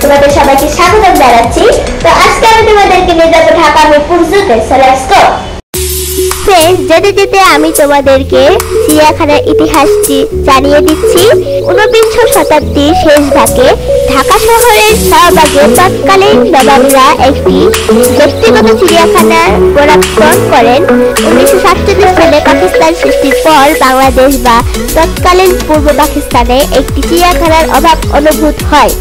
তোমাদের সবাইকে স্বাগত জানাচ্ছি। তো আজকে আমি তোমাদেরকে নিয়ে যাবো ঢাকা মিরপুর জুতে। So let's go. ফ্রেন্ডস, যেতে যেতে আমি তোমাদেরকে চিড়িয়াখানার ইতিহাসটি জানিয়ে দিচ্ছি। ঊনবিংশ শতাব্দীর শেষ ভাগে ঢাকা শহরের শাহবাগে তৎকালীন নবাবরা একটি ব্যক্তিগত চিড়িয়াখানা প্রবর্তন করেন। 1947 সালে পাকিস্তান সৃষ্টির পর বাংলাদেশ বা তৎকালীন পূর্ব পাকিস্তানে একটি চিড়িয়াখানার অভাব অনুভূত হয়।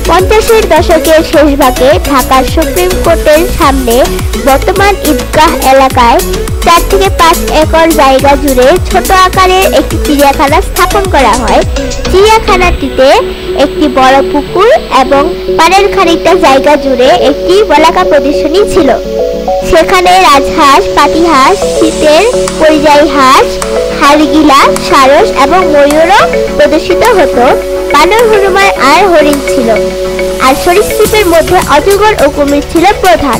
50-এর দশকের শেষ ভাগে ঢাকার সুপ্রিম কোর্টের সামনে বর্তমান ঈদগাহ এলাকায় 4 থেকে 5 একর জায়গা জুড়ে ছোট আকারের একটি চিড়িয়াখানা স্থাপন করা হয়। চিড়িয়াখানাটিতে একটি বড় পুকুর এবং পাড়ের খানিকটা জায়গা জুড়ে একটি বলাকা প্রদর্শনী ছিল। সেখানে রাজহাঁস, পাতিহাঁস, শীতের পরিযায়ী হাঁস, হাড়গিলা, সারস এবং ময়ূরও প্রদর্শিত হতো। বানর, হনুমান আর হরিণ ছিল। আর সরীসৃপের মধ্যে অজগর ও কুমির ছিল প্রধান।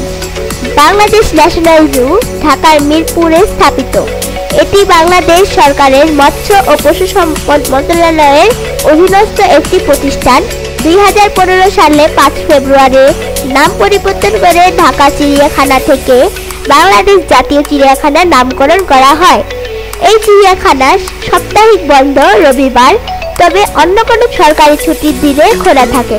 বাংলাদেশ ন্যাশনাল জু ঢাকার মিরপুরে স্থাপিত। এটি বাংলাদেশ সরকারের মৎস্য ও পশু সম্পদ মন্ত্রণালয়ের অধীনস্থ একটি প্রতিষ্ঠান। 2015 সালে 5 ফেব্রুয়ারি নাম পরিবর্তন করে ঢাকা চিড়িয়াখানা থেকে বাংলাদেশ জাতীয় চিড়িয়াখানার নামকরণ করা হয়। এই চিড়িয়াখানা সাপ্তাহিক বন্ধ রবিবার, তবে অন্য কোনো সরকারি ছুটির দিনে খোলা থাকে।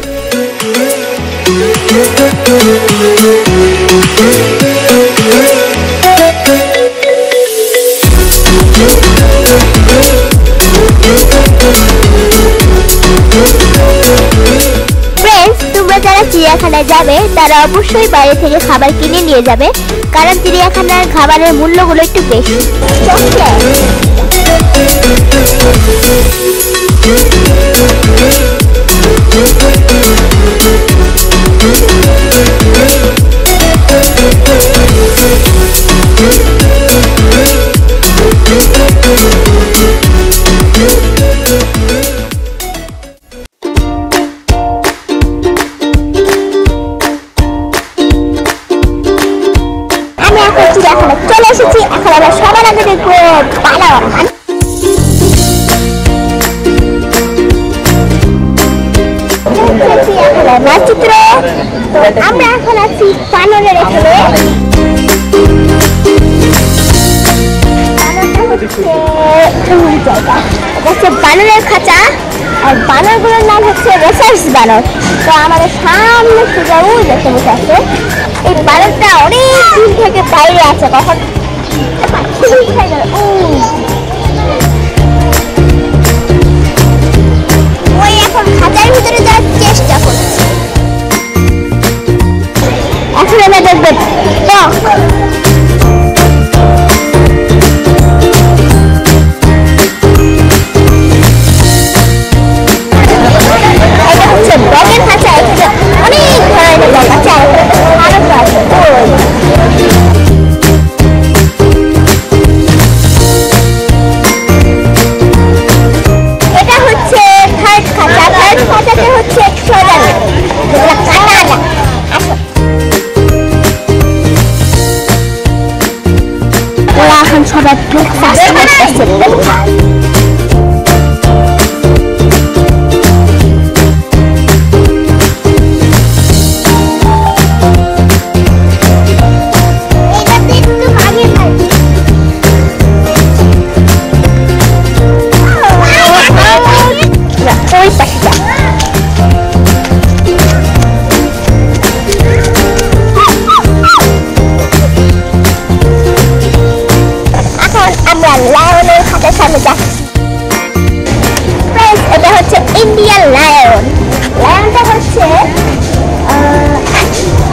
তোমরা যারা চিড়িয়াখানায় যাবে তারা অবশ্যই বাইরে থেকে খাবার কিনে নিয়ে যাবে, কারণ চিড়িয়াখানার খাবারের মূল্যগুলো একটু বেশি। চলে এসেছি, এখন আমরা সবার আগে দেখবো বানর। মানচিত্র। আমরা এখন আছি বানরের এখানে। বানরের খাঁচা, আর বানরগুলোর নাম হচ্ছে রেসার্চ বানর। তো আমাদের সামনে সুজাও দেখতে বসে আছে। এই বানরটা অনেক দিন থেকে বাইরে আছে, কখন ওই এখন খাঁচার ভিতরে যাওয়ার চেষ্টা করছে। এখন আমরা দেখবো টক। সবাই ব্রেকফাস্ট করতেছে। লায়নের খাঁচার সামনে যাচ্ছি। এটা হচ্ছে ইন্ডিয়ান লায়ন। লায়নটা হচ্ছে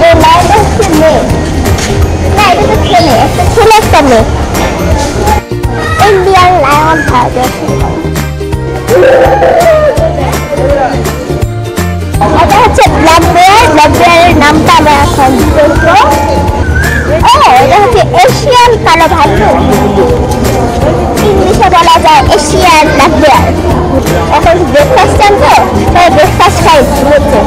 এই লায়নটা হচ্ছে মেয়ে, না এটা তো ছেলে, একটা ছেলে একটা মেয়ে। ইন্ডিয়ান লায়ন ভারতীয়। এটা হচ্ছে ব্ল্যাক বেয়ার। ব্ল্যাক বেয়ারের নামটা আমরা এখন দেখবো। ও এটা হচ্ছে এশিয়ান কালো ভাল্লুক। যায় এশিয়ান নাটবিয়ার। এখন ব্রেকফাস্ট টাইম তো, তাই ব্রেকফাস্ট খাই ঘুরছে।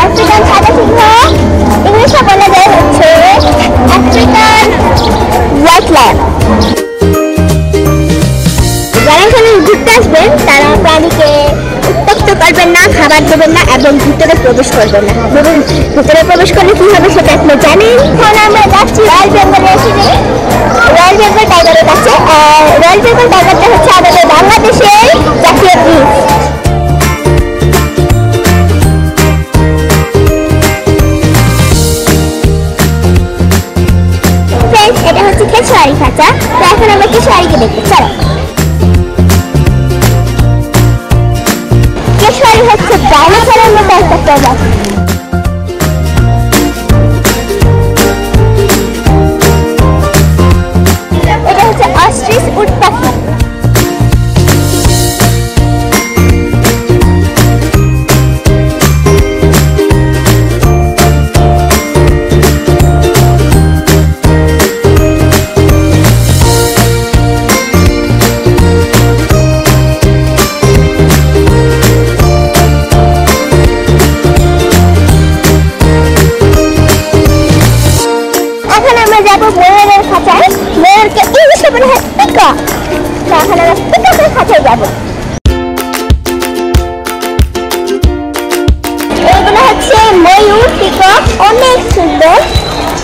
আফ্রিকান সাদা সিংহ, ইংলিশে বলা যায় হচ্ছে আফ্রিকান হোয়াইট লায়ন। যারা এখানে ঘুরতে আসবেন তারা প্রাণীকে উত্ত্যক্ত করবেন না, খাবার দেবেন না এবং ভিতরে প্রবেশ করবেন না। ভিতরে প্রবেশ করলে কি হবে সেটা আপনি জানেন। এখন আমরা যাচ্ছি রয়্যাল বেঙ্গল রেসিডে, রয়্যাল বেঙ্গল টাইগারের কাছে। রয়্যাল বেঙ্গল টাইগারটা হচ্ছে আমাদের বাংলাদেশের জাতীয় বীজ। এটা হচ্ছে কেশওয়ারি খাঁচা। তো এখন আমরা কেশওয়ারিকে দেখতে চলো। কেশওয়ারি হচ্ছে ডাইনোসরের মতো একটা প্রজাতি। এটা হচ্ছে অস্ট্রিচ উট পাখি। ময়ূরের খাঁচায়, ময়ূরকে ইংলিশে বলা হয় পিকক। তো এখন আমরা পিককের খাঁচায় যাবো। এগুলো হচ্ছে ময়ূর, পিকক, অনেক সুন্দর।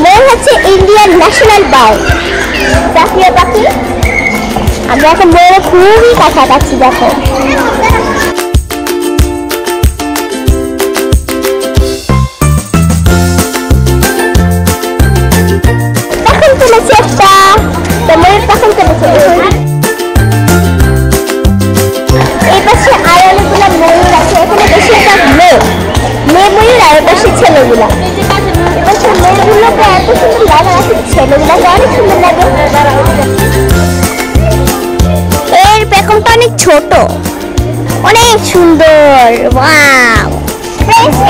ময়ূর হচ্ছে ইন্ডিয়ান ন্যাশনাল বার্ড, জাতীয় পাখি। আমরা এখন ময়ূরের খুবই কাছাকাছি। দেখো এই পাশে আর অনেকগুলো ময়ূর আছে। এখানে বেশিরভাগ মেয়ে ময়ূর, আর পাশে ছেলেগুলা। ময়ূরগুলোকে এত সুন্দর লাগে, ছেলেগুলাকে অনেক সুন্দর লাগে। এর পেখমটা অনেক ছোট, অনেক সুন্দর। ওয়াও,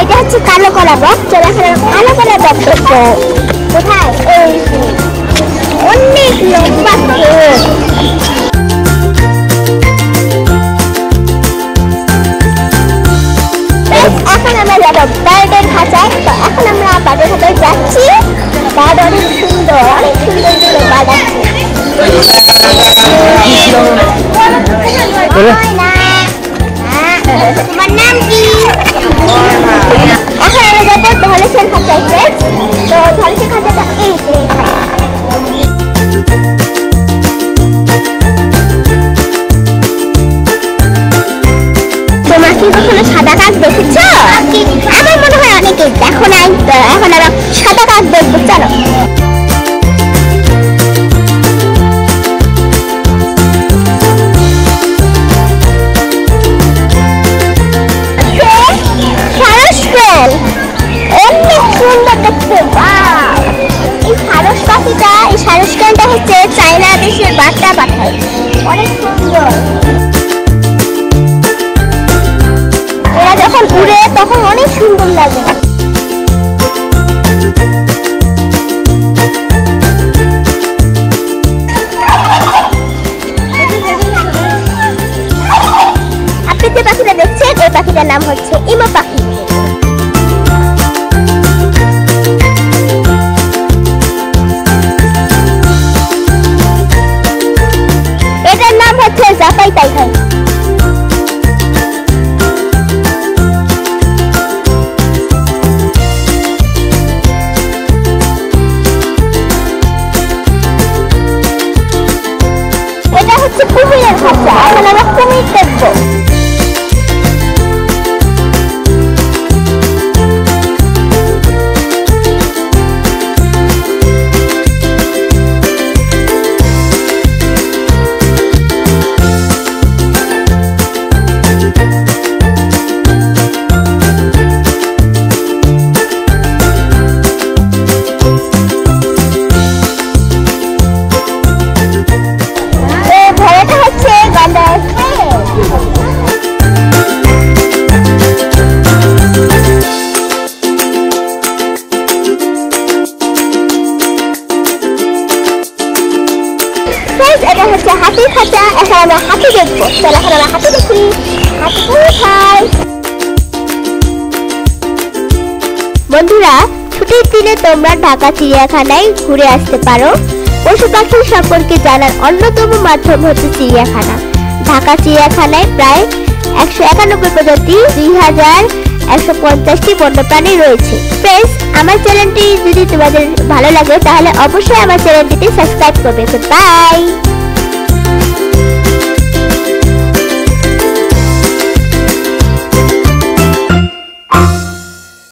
এটা হচ্ছে কালো কলা বক। চলো এখন কালো কলা বক দেখবো। কোথায়? এই অনেক লম্বা। এখন আমরা যাবো বার্ডের খাঁচায়। তো এখন আমরা বার্ডের খাঁচায় যাচ্ছি। বার্ড অনেক সুন্দর, অনেক সুন্দর সুন্দর বার্ড আছে। তোমার নাম কি? এখন আমরা যাবো ধনেশের খাঁচায়। তো ধনেশের খাঁচাটা এই কখনো সাদা কাক দেখেছ? আমার মনে হয় অনেকেই দেখো নাই। তো এখন আমরা সাদা কাক দেখবো। চলো। অনেক সুন্দর দেখতে। এই সারস পাখিটা, এই সারস কাকটা হচ্ছে চায়না দেশের বাচ্চা পাঠায়। অনেক সুন্দর। এরা যখন উড়ে তখন অনেক সুন্দর লাগে। আপনি যে পাখিটা দেখছেন, ওই পাখিটার নাম হচ্ছে ইমো পাখি। এটার নাম হচ্ছে জাপাই টাইগার। কুমিরের খাঁচা। এখন আমরা কুমির দেখবো। আমরা হাতি দেখবো। চলো এখন আমরা হাতি দেখি। হাতি কোথায়? বন্ধুরা, ছুটির দিনে তোমরা ঢাকা চিড়িয়াখানায় ঘুরে আসতে পারো। পশু পাখি সম্পর্কে জানার অন্যতম মাধ্যম হচ্ছে চিড়িয়াখানা। ঢাকা চিড়িয়াখানায় প্রায় 191 প্রজাতি 2150টি বন্যপ্রাণী রয়েছে। ফ্রেন্ডস, আমার চ্যানেলটি যদি তোমাদের ভালো লাগে তাহলে অবশ্যই আমার চ্যানেলটিতে সাবস্ক্রাইব করবে। বাই।